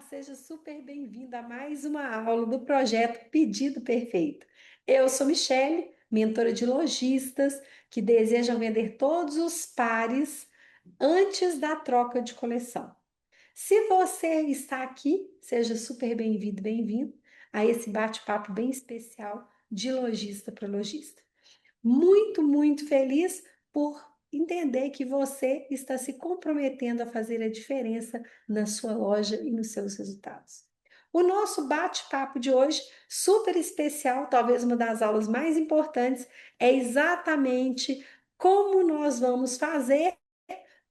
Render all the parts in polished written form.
Seja super bem-vinda a mais uma aula do projeto Pedido Perfeito. Eu sou Michele, mentora de lojistas que desejam vender todos os pares antes da troca de coleção. Se você está aqui, seja super bem-vindo, bem-vindo a esse bate-papo bem especial de lojista para lojista. Muito feliz por entender que você está se comprometendo a fazer a diferença na sua loja e nos seus resultados. O nosso bate-papo de hoje, super especial, talvez uma das aulas mais importantes, é exatamente como nós vamos fazer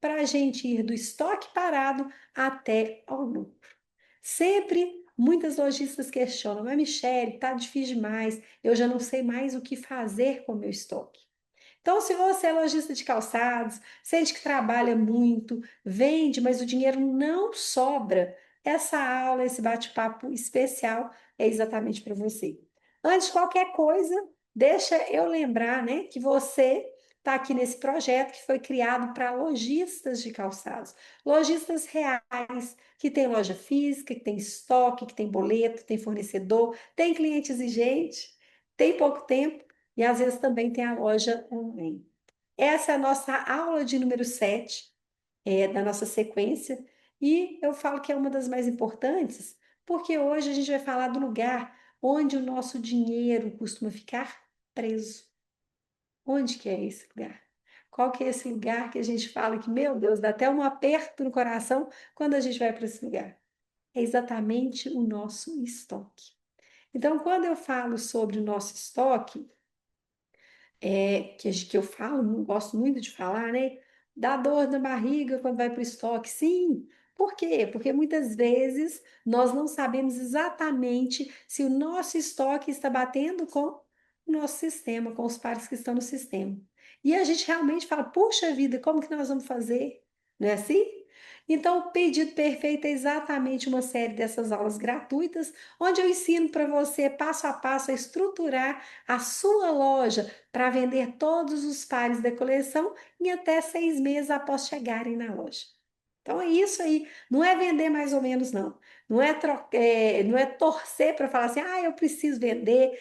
para a gente ir do estoque parado até ao lucro. Sempre muitas lojistas questionam, mas Michele, tá difícil demais, eu já não sei mais o que fazer com o meu estoque. Então, se você é lojista de calçados, sente que trabalha muito, vende, mas o dinheiro não sobra, essa aula, esse bate-papo especial é exatamente para você. Antes de qualquer coisa, deixa eu lembrar, né, que você está aqui nesse projeto que foi criado para lojistas de calçados, lojistas reais, que tem loja física, que tem estoque, que tem boleto, tem fornecedor, tem cliente exigente, tem pouco tempo e às vezes também tem a loja online. Essa é a nossa aula de número 7 da nossa sequência, e eu falo que é uma das mais importantes, porque hoje a gente vai falar do lugar onde o nosso dinheiro costuma ficar preso. Onde que é esse lugar? Qual que é esse lugar que a gente fala que, meu Deus, dá até um aperto no coração quando a gente vai para esse lugar? É exatamente o nosso estoque. Então, quando eu falo sobre o nosso estoque, que eu falo, não gosto muito de falar, né? Dá dor na barriga quando vai para o estoque. Sim. Por quê? Porque muitas vezes nós não sabemos exatamente se o nosso estoque está batendo com o nosso sistema, com os pares que estão no sistema. E a gente realmente fala, puxa vida, como que nós vamos fazer? Não é assim? Então, o pedido perfeito é exatamente uma série dessas aulas gratuitas, onde eu ensino para você, passo a passo, a estruturar a sua loja para vender todos os pares da coleção em até 6 meses após chegarem na loja. Então é isso aí, não é vender mais ou menos, não. Não é torcer para falar assim, eu preciso vender,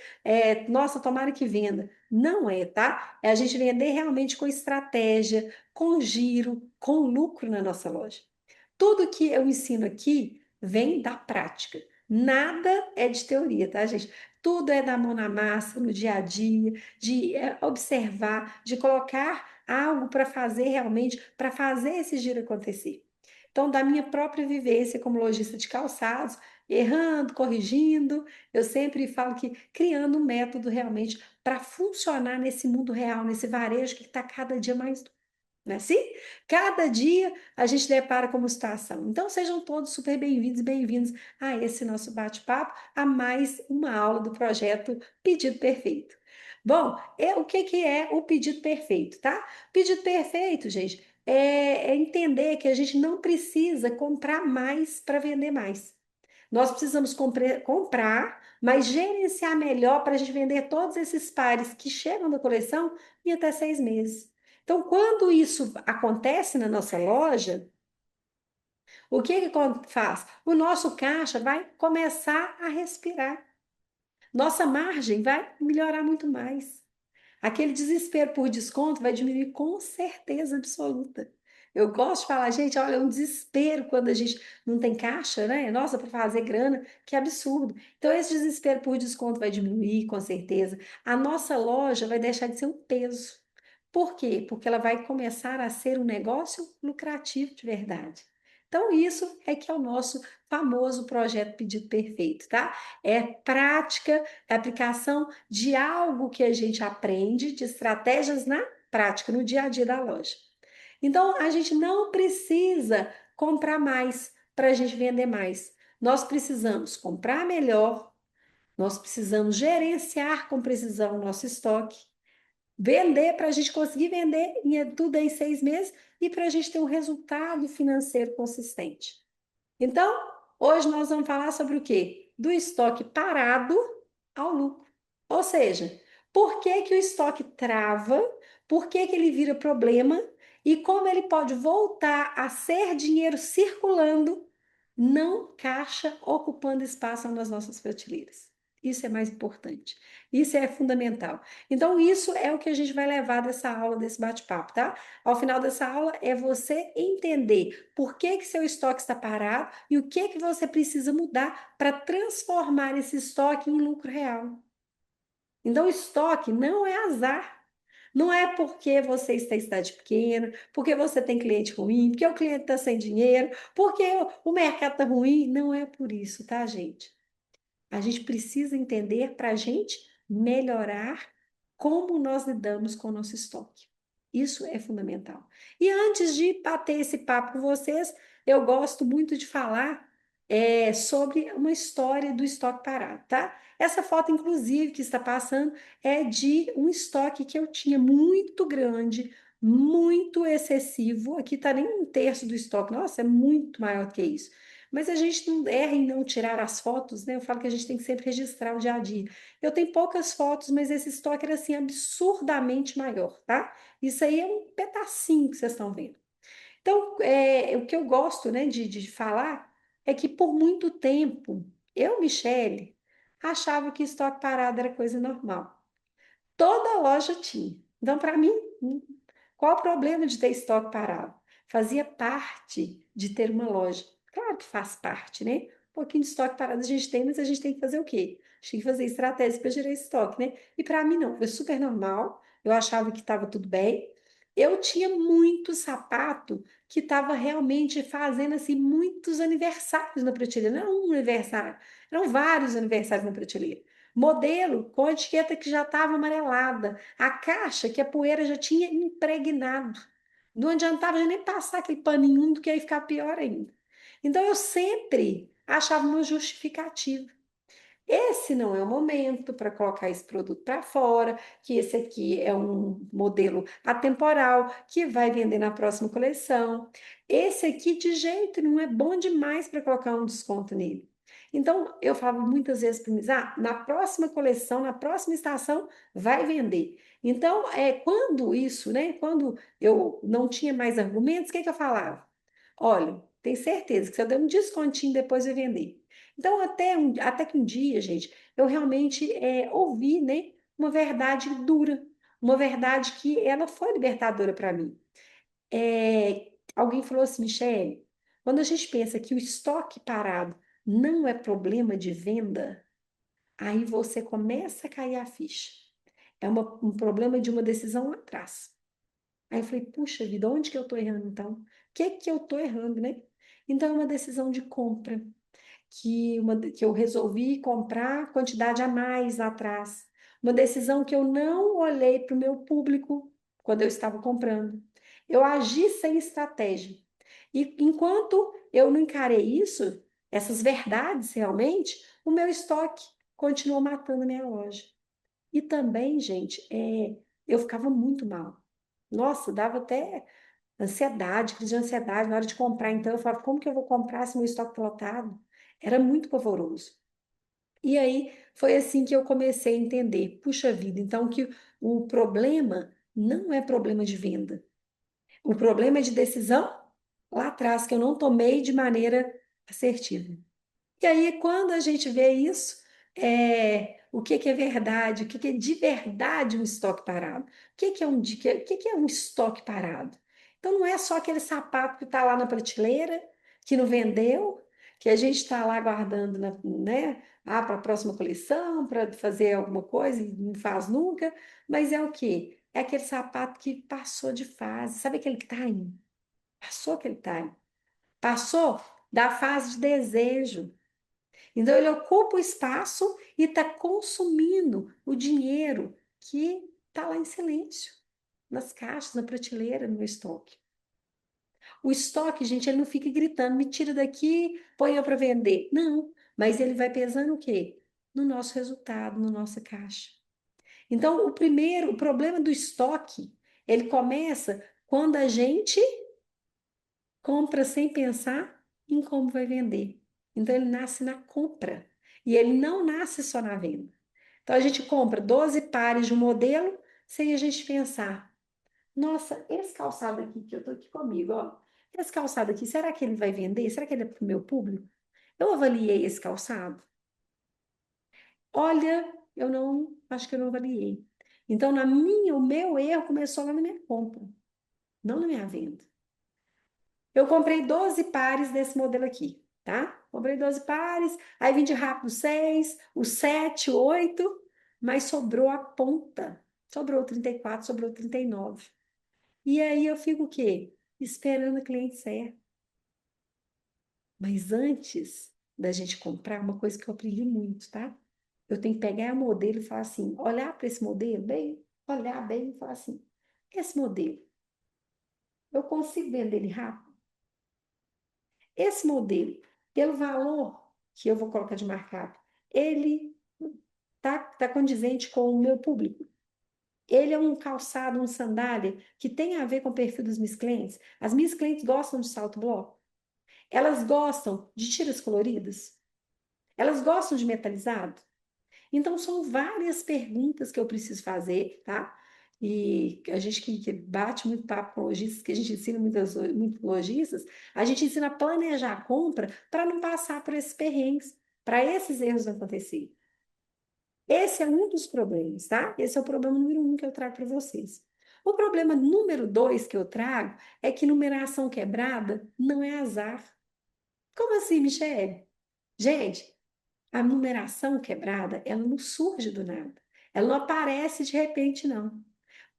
nossa, tomara que venda. Não é, tá? É a gente vender realmente com estratégia, com giro, com lucro na nossa loja. Tudo que eu ensino aqui vem da prática. Nada é de teoria, tá, gente? Tudo é da mão na massa, no dia a dia, de observar, de colocar algo para fazer realmente, para fazer esse giro acontecer. Então, da minha própria vivência como lojista de calçados, errando, corrigindo, eu sempre falo que criando um método realmente para funcionar nesse mundo real, nesse varejo que está cada dia mais, não é assim? Cada dia a gente depara com uma situação. Então, sejam todos super bem-vindos e bem-vindos a esse nosso bate-papo, a mais uma aula do projeto Pedido Perfeito. Bom, o que que é o pedido perfeito, tá? Pedido perfeito, gente, é entender que a gente não precisa comprar mais para vender mais. Nós precisamos comprar, mas gerenciar melhor para a gente vender todos esses pares que chegam na coleção em até 6 meses. Então, quando isso acontece na nossa loja, o que que faz? O nosso caixa vai começar a respirar. Nossa margem vai melhorar muito mais. Aquele desespero por desconto vai diminuir com certeza absoluta. Eu gosto de falar, gente, olha, é um desespero quando a gente não tem caixa, né? Nossa, para fazer grana, que absurdo. Então, esse desespero por desconto vai diminuir, com certeza. A nossa loja vai deixar de ser um peso. Por quê? Porque ela vai começar a ser um negócio lucrativo de verdade. Então, isso é que é o nosso famoso projeto Pedido Perfeito, tá? É prática, é aplicação de algo que a gente aprende, de estratégias na prática, no dia a dia da loja. Então, a gente não precisa comprar mais para a gente vender mais. Nós precisamos comprar melhor, nós precisamos gerenciar com precisão o nosso estoque, vender para a gente conseguir vender tudo em 6 meses e para a gente ter um resultado financeiro consistente. Então, hoje nós vamos falar sobre o quê? Do estoque parado ao lucro. Ou seja, por que que o estoque trava, por que que ele vira problema e como ele pode voltar a ser dinheiro circulando não caixa ocupando espaço nas nossas prateleiras. Isso é mais importante. Isso é fundamental. Então, isso é o que a gente vai levar dessa aula, desse bate-papo, tá? Ao final dessa aula, é você entender por que que seu estoque está parado e o que que você precisa mudar para transformar esse estoque em lucro real. Então, estoque não é azar. Não é porque você está em cidade pequena, porque você tem cliente ruim, porque o cliente está sem dinheiro, porque o mercado está ruim. Não é por isso, tá, gente? A gente precisa entender para a gente melhorar como nós lidamos com o nosso estoque. Isso é fundamental. E antes de bater esse papo com vocês, eu gosto muito de falar sobre uma história do estoque parado, tá? Essa foto, inclusive, que está passando, é de um estoque que eu tinha muito grande, muito excessivo. Aqui está nem um terço do estoque. Nossa, é muito maior que isso. Mas a gente não erra em não tirar as fotos, né? Eu falo que a gente tem que sempre registrar o dia a dia. Eu tenho poucas fotos, mas esse estoque era assim absurdamente maior, tá? Isso aí é um pedacinho que vocês estão vendo. Então, o que eu gosto, né, de falar é que por muito tempo eu, Michele, achava que estoque parado era coisa normal. Toda loja tinha. Então, para mim, qual o problema de ter estoque parado? Fazia parte de ter uma loja. Claro que faz parte, né? Um pouquinho de estoque parado a gente tem, mas a gente tem que fazer o quê? A gente tem que fazer estratégia para gerar estoque, né? E para mim não, foi super normal. Eu achava que estava tudo bem. Eu tinha muito sapato que estava realmente fazendo assim muitos aniversários na prateleira. Não era um aniversário, eram vários aniversários na prateleira. Modelo com etiqueta que já estava amarelada, a caixa que a poeira já tinha impregnado. Não adiantava já nem passar aquele paninho úmido, que aí ficava pior ainda. Então eu sempre achava uma justificativa. Esse não é o momento para colocar esse produto para fora, que esse aqui é um modelo atemporal que vai vender na próxima coleção. Esse aqui de jeito não é bom demais para colocar um desconto nele. Então, eu falo muitas vezes para mim, na próxima coleção, na próxima estação, vai vender. Então, quando isso, né? Quando eu não tinha mais argumentos, o que que eu falava? Olha, tem certeza que se eu der um descontinho, depois vai vender. Então, até que um dia, gente, eu realmente ouvi, né, uma verdade dura, uma verdade que ela foi libertadora para mim. Alguém falou assim, Michele, quando a gente pensa que o estoque parado não é problema de venda, aí você começa a cair a ficha. É um problema de uma decisão lá atrás. Aí eu falei, puxa vida, onde que eu estou errando então? O que que eu estou errando, né? Então, é uma decisão de compra que eu resolvi comprar quantidade a mais lá atrás. Uma decisão que eu não olhei para o meu público quando eu estava comprando. Eu agi sem estratégia. E enquanto eu não encarei isso, essas verdades realmente, o meu estoque continuou matando a minha loja. E também, gente, eu ficava muito mal. Nossa, dava até ansiedade, crise de ansiedade na hora de comprar. Então, eu falava, como que eu vou comprar se meu estoque está lotado? Era muito pavoroso. E aí, foi assim que eu comecei a entender, puxa vida, então que o problema não é problema de venda. O problema é de decisão lá atrás, que eu não tomei de maneira assertiva. E aí, quando a gente vê isso, o que que é verdade, o que que é de verdade um estoque parado? O que que é o que que é um estoque parado? Então, não é só aquele sapato que está lá na prateleira, que não vendeu, que a gente está lá guardando, né? Para a próxima coleção, para fazer alguma coisa e não faz nunca, mas é o quê? É aquele sapato que passou de fase, sabe aquele time? Passou aquele time. Passou da fase de desejo. Então, ele ocupa o espaço e está consumindo o dinheiro que está lá em silêncio, nas caixas, na prateleira, no meu estoque. O estoque, gente, ele não fica gritando, me tira daqui, põe para vender. Não, mas ele vai pesando o quê? No nosso resultado, na nossa caixa. Então, o problema do estoque, ele começa quando a gente compra sem pensar em como vai vender. Então, ele nasce na compra. E ele não nasce só na venda. Então, a gente compra 12 pares de um modelo sem a gente pensar. Nossa, esse calçado aqui que eu tô aqui comigo, ó. esse calçado aqui, será que ele vai vender? Será que ele é para o meu público? Eu avaliei esse calçado. Olha, eu não, acho que eu não avaliei. Então, o meu erro começou lá na minha compra, não na minha venda. Eu comprei 12 pares desse modelo aqui, tá? Comprei 12 pares, aí vim de rápido 6, o 7, 8, mas sobrou a ponta. Sobrou 34, sobrou 39. E aí eu fico o quê? Esperando o cliente certo. Mas antes da gente comprar, uma coisa que eu aprendi muito, tá? Eu tenho que pegar o modelo e falar assim, olhar para esse modelo bem, olhar bem e falar assim, esse modelo, eu consigo vender ele rápido? Esse modelo, pelo valor que eu vou colocar de markup, ele tá condizente com o meu público. Ele é um calçado, um sandália que tem a ver com o perfil dos meus clientes. As minhas clientes gostam de salto bloco. Elas gostam de tiras coloridas. Elas gostam de metalizado. Então, são várias perguntas que eu preciso fazer, tá? E a gente que bate muito papo com lojistas, que a gente ensina muitos lojistas, a gente ensina a planejar a compra para não passar por esses perrengues, para esses erros não acontecerem. Esse é um dos problemas, tá? Esse é o problema número um que eu trago para vocês. O problema número dois que eu trago é que numeração quebrada não é azar. Como assim, Michele? Gente, a numeração quebrada, ela não surge do nada. Ela não aparece de repente, não.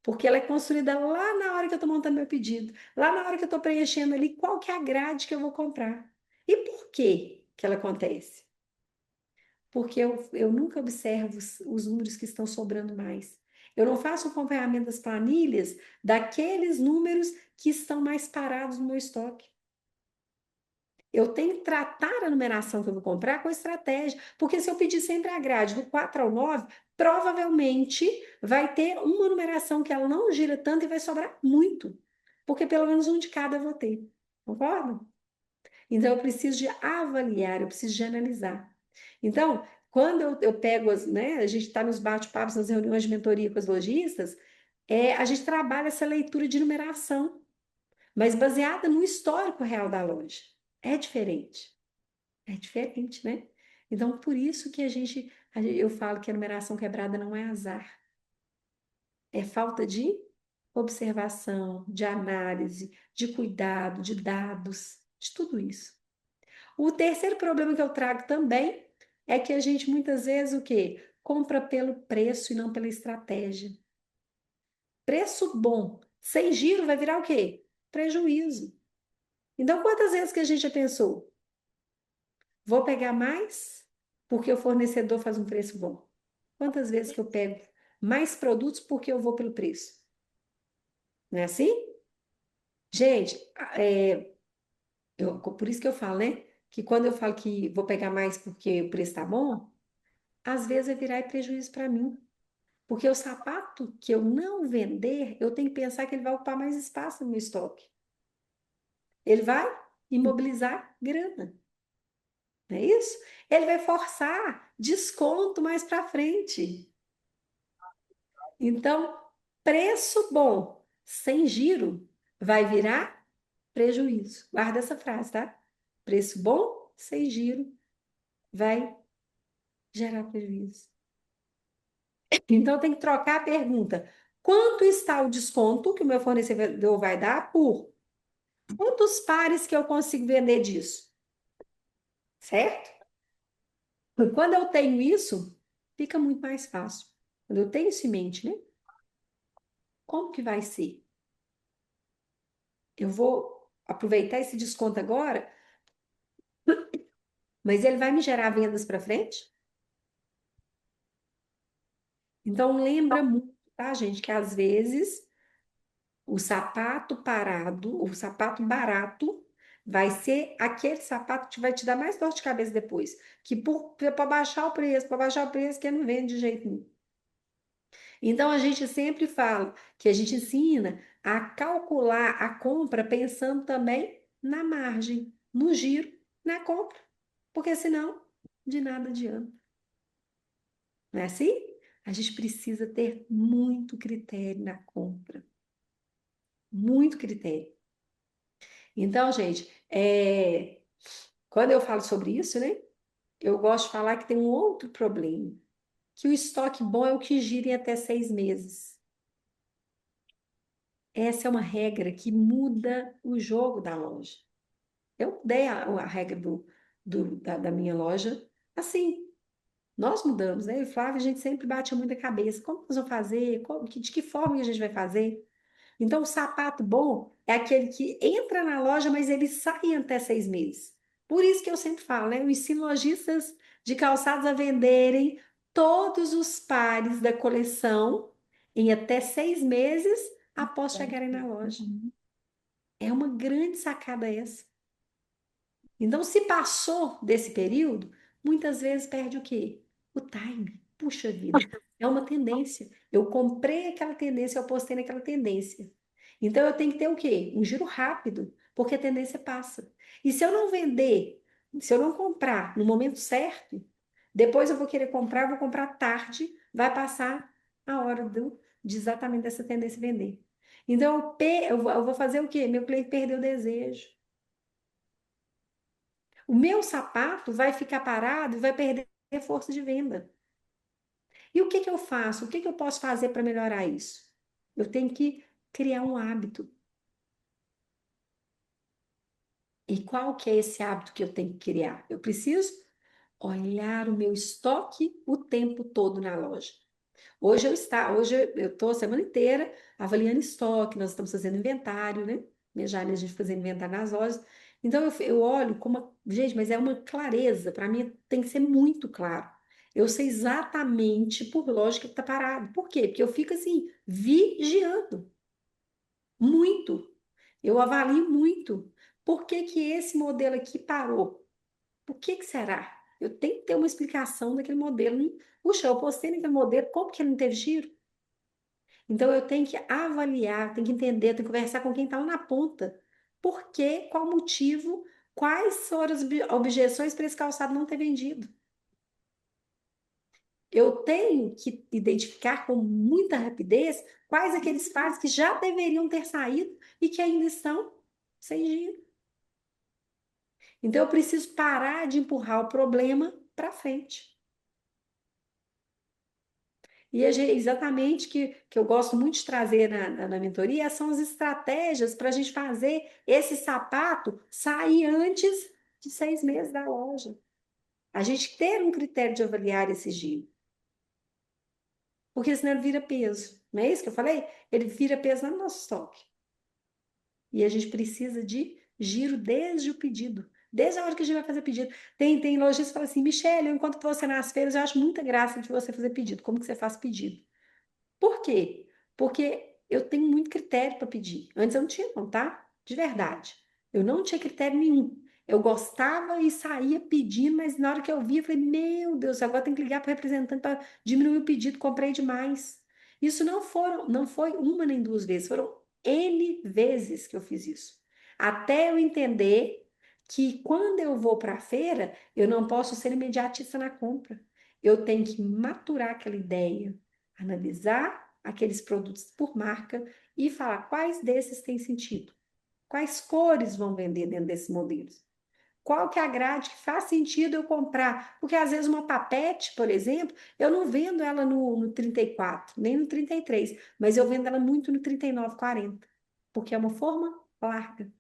Porque ela é construída lá na hora que eu estou montando meu pedido, lá na hora que eu estou preenchendo ali qual que é a grade que eu vou comprar. E por que ela acontece? Porque eu nunca observo os números que estão sobrando mais. Eu não faço acompanhamento das planilhas daqueles números que estão mais parados no meu estoque. Eu tenho que tratar a numeração que eu vou comprar com estratégia, porque se eu pedir sempre a grade do 4 ao 9, provavelmente vai ter uma numeração que ela não gira tanto e vai sobrar muito, porque pelo menos um de cada eu vou ter. Concorda? Então eu preciso de avaliar, eu preciso de analisar. Então, quando eu pego né, a gente está nos bate-papos, nas reuniões de mentoria com os lojistas, a gente trabalha essa leitura de numeração, mas baseada no histórico real da loja. É diferente. É diferente, né? Então, por isso que eu falo que a numeração quebrada não é azar, é falta de observação, de análise, de cuidado, de dados, de tudo isso. O terceiro problema que eu trago também é que a gente muitas vezes o quê? Compra pelo preço e não pela estratégia. Preço bom, sem giro vai virar o quê? Prejuízo. Então, quantas vezes que a gente já pensou? Vou pegar mais porque o fornecedor faz um preço bom. Quantas vezes que eu pego mais produtos porque eu vou pelo preço? Não é assim? Gente, por isso que eu falo, né? Que quando eu falo que vou pegar mais porque o preço tá bom, às vezes vai virar prejuízo para mim. Porque o sapato que eu não vender, eu tenho que pensar que ele vai ocupar mais espaço no meu estoque. Ele vai imobilizar grana. Não é isso? Ele vai forçar desconto mais para frente. Então, preço bom sem giro vai virar prejuízo. Guarda essa frase, tá? Preço bom sem giro vai gerar prejuízo. Então, tem que trocar a pergunta. Quanto está o desconto que o meu fornecedor vai dar por quantos pares que eu consigo vender disso? Certo? E quando eu tenho isso, fica muito mais fácil. Quando eu tenho isso em mente, né? Como que vai ser? Eu vou aproveitar esse desconto agora, mas ele vai me gerar vendas para frente? Então, lembra muito, tá, gente, que às vezes o sapato parado, o sapato barato, vai ser aquele sapato que vai te dar mais dor de cabeça depois. Que para baixar o preço, para baixar o preço, que não vende de jeito nenhum. Então, a gente sempre fala que a gente ensina a calcular a compra pensando também na margem, no giro, na compra. Porque senão, de nada adianta. Não é assim? A gente precisa ter muito critério na compra. Muito critério. Então, gente, quando eu falo sobre isso, né, eu gosto de falar que tem um outro problema, que o estoque bom é o que gira em até 6 meses. Essa é uma regra que muda o jogo da loja. Eu mudei a regra da minha loja assim. Nós mudamos, né? Eu e o Flávio, a gente sempre bate muita cabeça. Como nós vamos fazer? De que forma que a gente vai fazer? Então, o sapato bom é aquele que entra na loja, mas ele sai em até 6 meses. Por isso que eu sempre falo, né? Eu ensino lojistas de calçados a venderem todos os pares da coleção em até 6 meses após chegarem na loja. Uhum. É uma grande sacada essa. Então, se passou desse período, muitas vezes perde o quê? O time. Puxa vida, é uma tendência. Eu comprei aquela tendência, eu postei naquela tendência. Então, eu tenho que ter o quê? Um giro rápido, porque a tendência passa. E se eu não vender, se eu não comprar no momento certo, depois eu vou querer comprar, vou comprar tarde, vai passar a hora de exatamente dessa tendência vender. Então, eu vou fazer o quê? Meu cliente perdeu o desejo. O meu sapato vai ficar parado e vai perder força de venda. E o que que eu faço? O que que eu posso fazer para melhorar isso? Eu tenho que criar um hábito. E qual que é esse hábito que eu tenho que criar? Eu preciso olhar o meu estoque o tempo todo na loja. Hoje eu estou a semana inteira avaliando estoque, nós estamos fazendo inventário, né? Minha já a gente fazendo inventário nas lojas. Então eu olho como, gente, mas é uma clareza, para mim tem que ser muito claro. Eu sei exatamente por lógica que está parado. Por quê? Porque eu fico assim, vigiando muito. Eu avalio muito. Por que que esse modelo aqui parou? Por que que será? Eu tenho que ter uma explicação daquele modelo. Puxa, eu postei naquele modelo, como que ele não teve giro? Então eu tenho que avaliar, tenho que entender, tenho que conversar com quem está lá na ponta. Por quê? Qual o motivo? Quais foram as objeções para esse calçado não ter vendido? Eu tenho que identificar com muita rapidez quais aqueles pares que já deveriam ter saído e que ainda estão sem giro. Então eu preciso parar de empurrar o problema para frente. E exatamente que eu gosto muito de trazer na mentoria são as estratégias para a gente fazer esse sapato sair antes de 6 meses da loja. A gente ter um critério de avaliar esse giro. Porque senão ele vira peso. Não é isso que eu falei? Ele vira peso no nosso estoque. E a gente precisa de giro desde o pedido. Desde a hora que a gente vai fazer pedido. Tem lojista que fala assim, Michele, eu enquanro você nas feiras, eu acho muita graça de você fazer pedido. Como que você faz pedido? Por quê? Porque eu tenho muito critério para pedir. Antes eu não tinha, não, tá? De verdade. Eu não tinha critério nenhum. Eu gostava e saía pedindo, mas na hora que eu vi, eu falei: Meu Deus, agora tem que ligar para o representante para diminuir o pedido, comprei demais. Isso não foi uma nem duas vezes, foram N vezes que eu fiz isso. Até eu entender que quando eu vou para a feira, eu não posso ser imediatista na compra. Eu tenho que maturar aquela ideia, analisar aqueles produtos por marca e falar quais desses têm sentido, quais cores vão vender dentro desses modelos, qual que é a grade que faz sentido eu comprar, porque às vezes uma papete, por exemplo, eu não vendo ela no 34 nem no 33, mas eu vendo ela muito no 39, 40, porque é uma forma larga.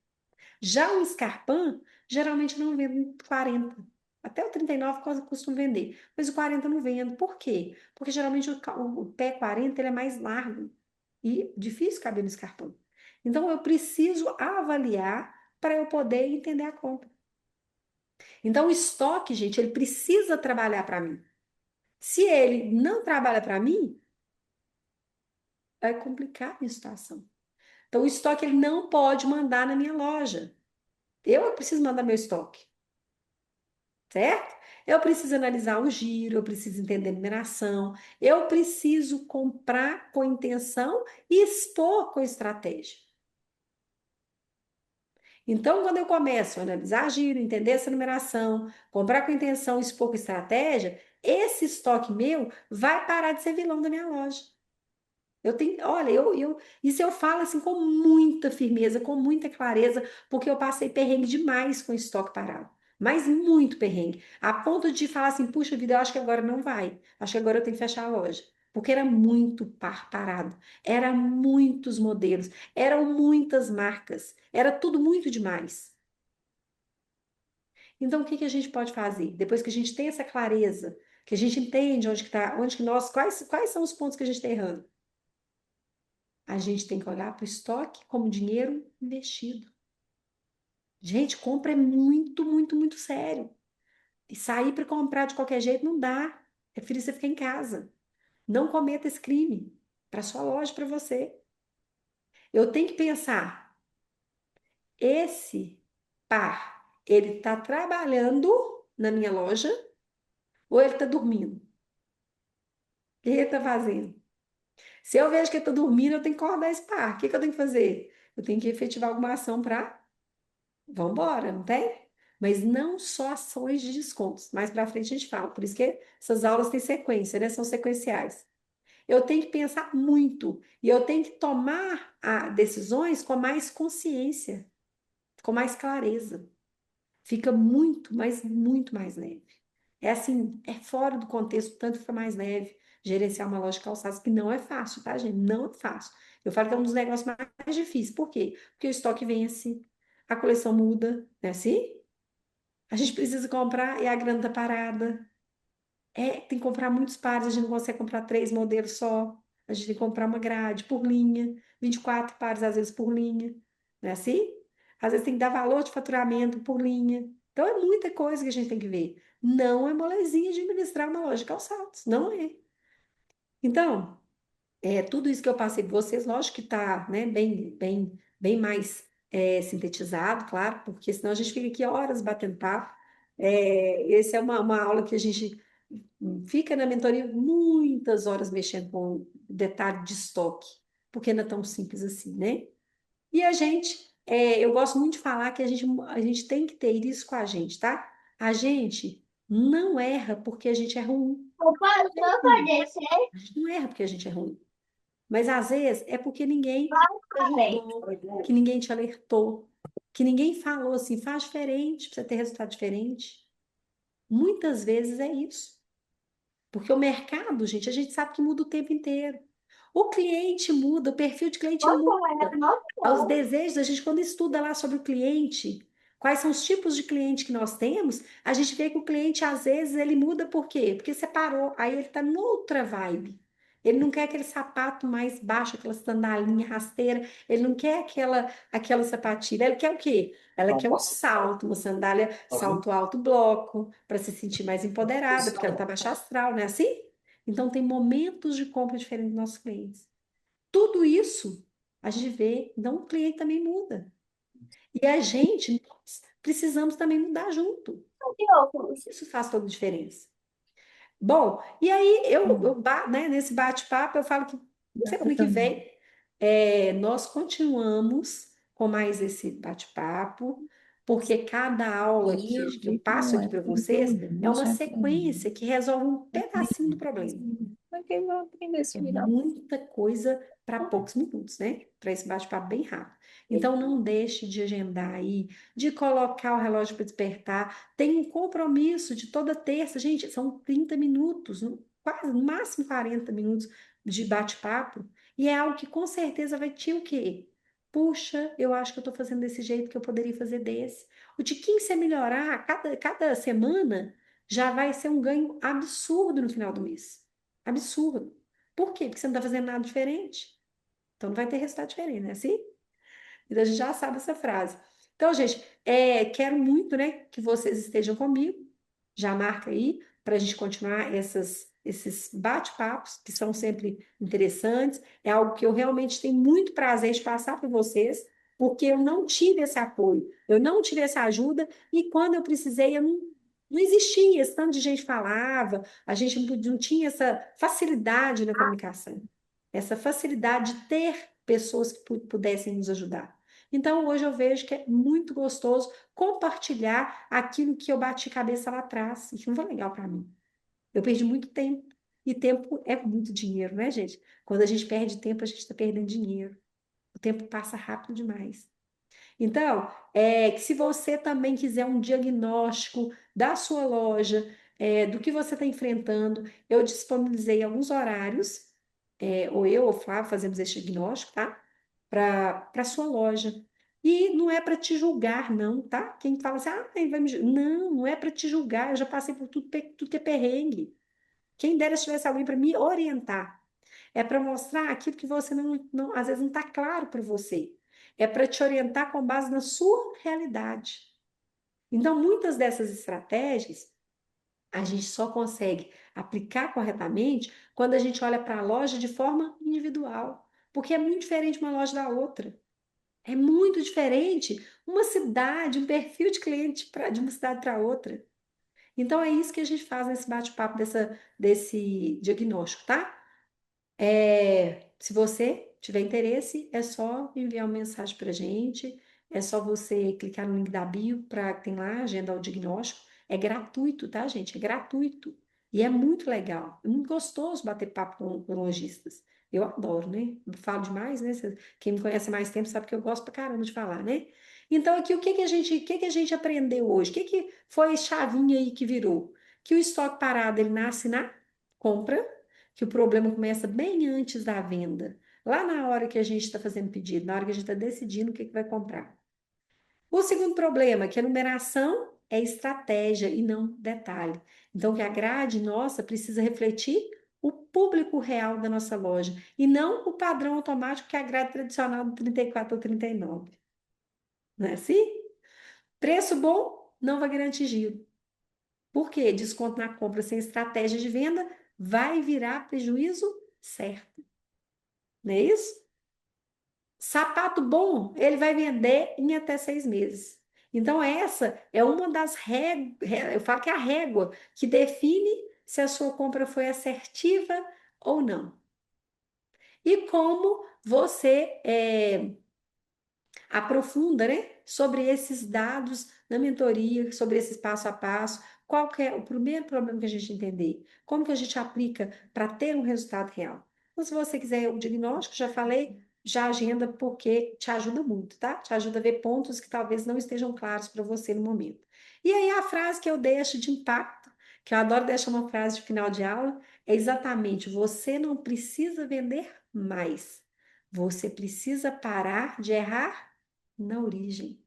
Já o escarpão, geralmente eu não vendo em 40. Até o 39 quase costumo vender, mas o 40 eu não vendo. Por quê? Porque geralmente o pé 40 ele é mais largo e difícil caber no escarpão. Então eu preciso avaliar para eu poder entender a compra. Então o estoque, gente, ele precisa trabalhar para mim. Se ele não trabalha para mim, vai complicar a minha situação. Então o estoque ele não pode mandar na minha loja. Eu preciso mandar meu estoque. Certo? Eu preciso analisar o giro, eu preciso entender a numeração, eu preciso comprar com intenção e expor com estratégia. Então, quando eu começo a analisar giro, entender essa numeração, comprar com intenção, expor com estratégia, esse estoque meu vai parar de ser vilão da minha loja. Eu tenho, olha, isso eu falo assim com muita firmeza, com muita clareza, porque eu passei perrengue demais com estoque parado. Mas muito perrengue. A ponto de falar assim, puxa vida, eu acho que agora não vai. Acho que agora eu tenho que fechar a loja. Porque era muito par parado. Era muitos modelos. Eram muitas marcas. Era tudo muito demais. Então, o que que a gente pode fazer? Depois que a gente tem essa clareza, que a gente entende onde que tá, onde que nós, quais são os pontos que a gente está errando? A gente tem que olhar para o estoque como dinheiro investido. Gente, compra é muito, muito, muito sério. E sair para comprar de qualquer jeito não dá. É preciso você ficar em casa. Não cometa esse crime para sua loja, para você. Eu tenho que pensar, esse par, ele está trabalhando na minha loja ou ele está dormindo? O que ele está fazendo? Se eu vejo que ele está dormindo, eu tenho que acordar esse par. O que que eu tenho que fazer? Eu tenho que efetivar alguma ação para vamos embora, não tem? Mas não só ações de descontos. Mais para frente a gente fala. Por isso que essas aulas têm sequência, né? São sequenciais. Eu tenho que pensar muito e eu tenho que tomar decisões com mais consciência, com mais clareza. Fica muito, mas muito mais leve. É assim, é fora do contexto, tanto fica mais leve gerenciar uma loja de calçados, que não é fácil, tá, gente? Não é fácil. Eu falo que é um dos negócios mais difíceis. Por quê? Porque o estoque vence, a coleção muda, né? Assim? A gente precisa comprar e a grana tá parada. Tem que comprar muitos pares, a gente não consegue comprar três modelos só. A gente tem que comprar uma grade por linha, 24 pares às vezes por linha. Não é assim? Às vezes tem que dar valor de faturamento por linha. Então é muita coisa que a gente tem que ver. Não é molezinha de administrar uma loja de calçados, não é. Então, tudo isso que eu passei para vocês, lógico que está, né, bem mais sintetizado, claro, porque senão a gente fica aqui horas batendo papo. Essa é uma aula que a gente fica na mentoria muitas horas mexendo com detalhe de estoque, porque não é tão simples assim, né? E eu gosto muito de falar que a gente tem que ter isso com a gente, tá? A gente não erra porque a gente é ruim. A gente não erra porque a gente é ruim. Mas às vezes é porque ninguém te ajudou, que ninguém te alertou, que ninguém falou assim, faz diferente para você ter resultado diferente. Muitas vezes é isso. Porque o mercado, gente, a gente sabe que muda o tempo inteiro. O cliente muda, o perfil de cliente muda. Os desejos, a gente quando estuda lá sobre o cliente, quais são os tipos de cliente que nós temos, a gente vê que o cliente às vezes ele muda por quê? Porque separou, aí ele está noutra vibe. Ele não quer aquele sapato mais baixo, aquela sandalinha rasteira, ele não quer aquela sapatilha, ele quer o quê? Ela quer um salto, uma sandália, salto alto bloco, para se sentir mais empoderada, porque ela está baixa astral, não é assim? Então tem momentos de compra diferentes dos nossos clientes. Tudo isso a gente vê, então o cliente também muda. E a gente, nós precisamos também mudar junto. Isso faz toda a diferença. Bom, e aí né, nesse bate-papo eu falo que semana que vem nós continuamos com mais esse bate-papo, porque cada aula que eu passo aqui para vocês é uma sequência que resolve um pedacinho do problema. É muita coisa para poucos minutos, né? Para esse bate-papo bem rápido. Então, não deixe de agendar aí, de colocar o relógio para despertar. Tem um compromisso de toda terça, gente, são 30 minutos, quase, no máximo 40 minutos de bate-papo. E é algo que com certeza vai te o quê? Puxa, eu acho que eu estou fazendo desse jeito que eu poderia fazer desse. O tiquinho que você melhorar, cada semana, já vai ser um ganho absurdo no final do mês. Absurdo. Por quê? Porque você não está fazendo nada diferente. Então não vai ter resultado diferente, né? Assim? Então a gente já sabe essa frase. Então, gente, quero muito, né, que vocês estejam comigo. Já marca aí para a gente continuar esses bate-papos que são sempre interessantes. É algo que eu realmente tenho muito prazer de passar para vocês, porque eu não tive esse apoio, eu não tive essa ajuda e quando eu precisei, eu não existia. Esse tanto de gente falava, a gente não tinha essa facilidade na comunicação, essa facilidade de ter pessoas que pudessem nos ajudar. Então, hoje eu vejo que é muito gostoso compartilhar aquilo que eu bati cabeça lá atrás e que não foi legal para mim. Eu perdi muito tempo. E tempo é muito dinheiro, né, gente? Quando a gente perde tempo, a gente está perdendo dinheiro. O tempo passa rápido demais. Então, que se você também quiser um diagnóstico da sua loja, do que você está enfrentando, eu disponibilizei alguns horários, ou eu ou o Flávio fazemos esse diagnóstico, tá? Para a sua loja. E não é para te julgar, não, tá? Quem fala assim, ele vai me Não, não é para te julgar, eu já passei por tudo, tudo que é perrengue. Quem dera se tivesse alguém para me orientar. É para mostrar aquilo que você às vezes não está claro para você. É para te orientar com base na sua realidade. Então, muitas dessas estratégias a gente só consegue aplicar corretamente quando a gente olha para a loja de forma individual, porque é muito diferente uma loja da outra. É muito diferente uma cidade, um perfil de cliente de uma cidade para outra. Então, é isso que a gente faz nesse bate-papo desse diagnóstico, tá? Se você tiver interesse, é só enviar uma mensagem para a gente, é só você clicar no link da bio para tem lá, agendar o diagnóstico. É gratuito, tá, gente? É gratuito. E é muito legal. É muito gostoso bater papo com lojistas. Eu adoro, né? Eu falo demais, né? Quem me conhece há mais tempo sabe que eu gosto pra caramba de falar, né? Então, aqui, o que que a gente aprendeu hoje? O que que foi chavinha aí que virou? Que o estoque parado, ele nasce na compra, que o problema começa bem antes da venda, lá na hora que a gente está fazendo pedido, na hora que a gente está decidindo o que, que vai comprar. O segundo problema, que a numeração é estratégia e não detalhe. Então, que a grade nossa precisa refletir o público real da nossa loja e não o padrão automático que é a grade tradicional do 34 ou 39. Não é assim? Preço bom não vai garantir giro. Por quê? Desconto na compra sem estratégia de venda vai virar prejuízo certo. Não é isso? Sapato bom, ele vai vender em até 6 meses. Então, essa é uma das réguas, eu falo que é a régua que define se a sua compra foi assertiva ou não. E como você aprofunda, né, sobre esses dados na mentoria, sobre esse passo a passo. Qual que é o primeiro problema que a gente entender? Como que a gente aplica para ter um resultado real? Então, se você quiser o diagnóstico, já falei, já agenda porque te ajuda muito, tá? Te ajuda a ver pontos que talvez não estejam claros para você no momento. E aí a frase que eu deixo de impacto, que eu adoro deixar uma frase de final de aula, é exatamente: você não precisa vender mais. Você precisa parar de errar na origem.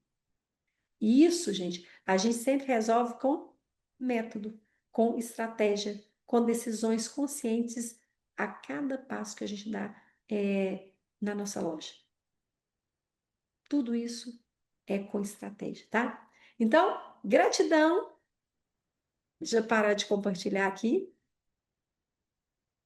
E isso, gente, a gente sempre resolve com método, com estratégia, com decisões conscientes a cada passo que a gente dá na nossa loja. Tudo isso é com estratégia, tá? Então, gratidão. Deixa eu parar de compartilhar aqui.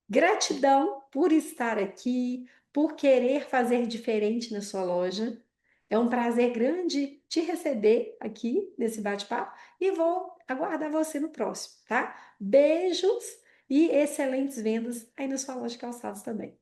Gratidão por estar aqui, por querer fazer diferente na sua loja. É um prazer grande te receber aqui nesse bate-papo e vou aguardar você no próximo, tá? Beijos e excelentes vendas aí na sua loja de calçados também.